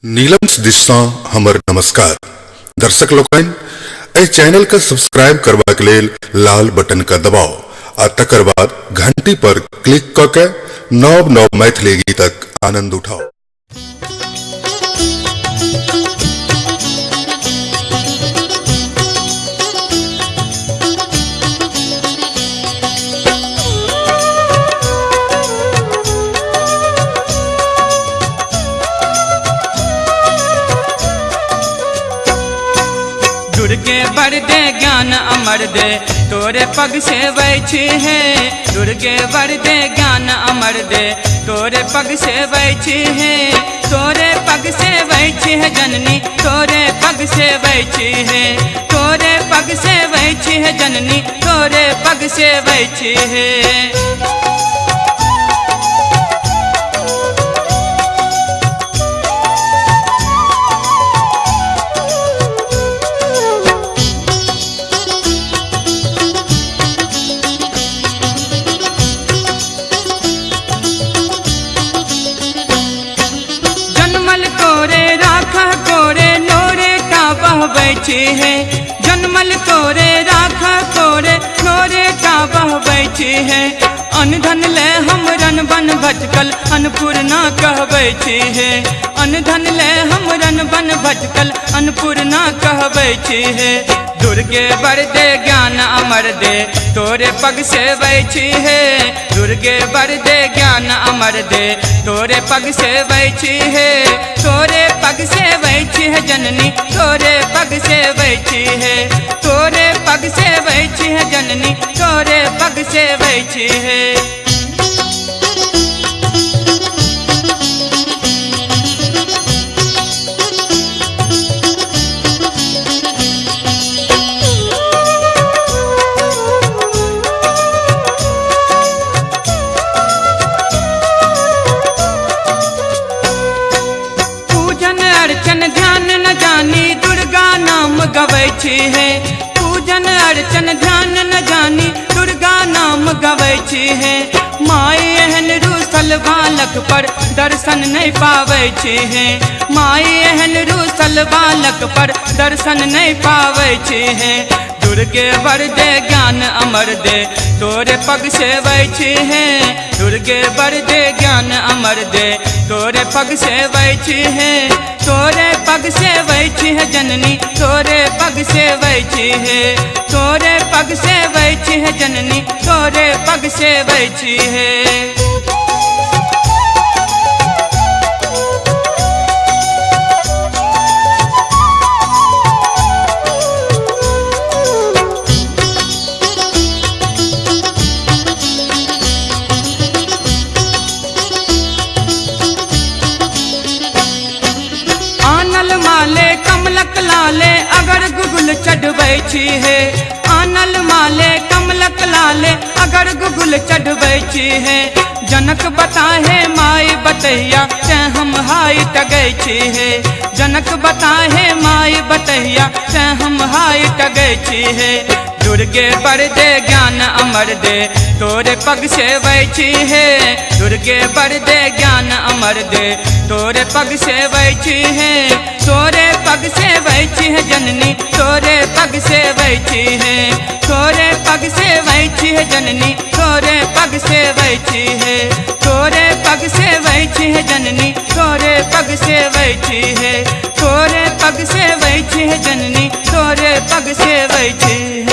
नीलम दिशा हमर नमस्कार दर्शक लोकन ए चैनल का सब्सक्राइब करवा के लेल लाल बटन का दबाओ आ तकर बाद घंटी पर क्लिक करके नव नव मैथिली गीतक आनंद उठाओ। दुर्गे बर दे ज्ञान अमर दे तोरे पग से बैठी है। दुर्गे बर दे ज्ञान अमर दे तोरे पग से बैठी है। तोरे पग से बैठी है जननी तोरे पग से बैठी है। तोरे पग से बैठी है जननी तोरे पग से बैठी है। बैठी है जनमल तोरे राखा तोरे नोरे का बह बैठी है। अनधन ले हमरन बन भटकल अन्नपूर्णा कह बैठी है। अनधन ले हमरन बन भटकल अन्नपूर्णा कह बैठी है। दुर्गे बर दे ज्ञान अमर दे तोरे पग से बैठी है। दुर्गे बर दे ज्ञान अमर दे तोरे पग से बैठी है। तोरे पग से बैठी है जननी तोरे पग से बैठी है। तोरे पग से बैठी है जननी तोरे पग से बैठी है। ध्यान न जानी दुर्गा नाम गवैछी है। पूजन अर्चन ध्यान न जानी दुर्गा नाम गवैछी है। माई एहन रूसल बालक पर दर्शन नहीं पावैछी है। माई एहन रूसल बालक पर दर्शन नहीं पावैछी है। दुर्गे बर दे ज्ञान अमर दे तोरे पग से बैठी है। दुर्गे बर दे ज्ञान अमर दे तोरे पग से बैठी है। तोरे पग से बैठी है जननी तोरे पग से बैठी है। तोरे पग से बैठी है जननी तोरे पग से बैठी है। कमलक लाले अगर गुगुल चढ़ बैठी है। आनल माले कमलक लाले अगर गुगुल चढ़ बैठी है। जनक बताहे माई बतैया ते हम हाई टगैछी है। जनक बताहे माई बतैया ते हम हाई टगैछी है। दुर्गे बर दे ज्ञान अमर दे तोरे पग से बैठी है। दुर्गे बर दे ज्ञान अमर दे तोरे पग से बैठी है। तोरे पग से बैठी है जननी तोरे पग से बैठी है। तोरे पग से बैठी है जननी तोरे पग से बैठी है। तोरे पग से बैठी है जननी तोरे पग से बैठी है। तोरे पग से बैठी है जननी तोरे पग से बैठी है।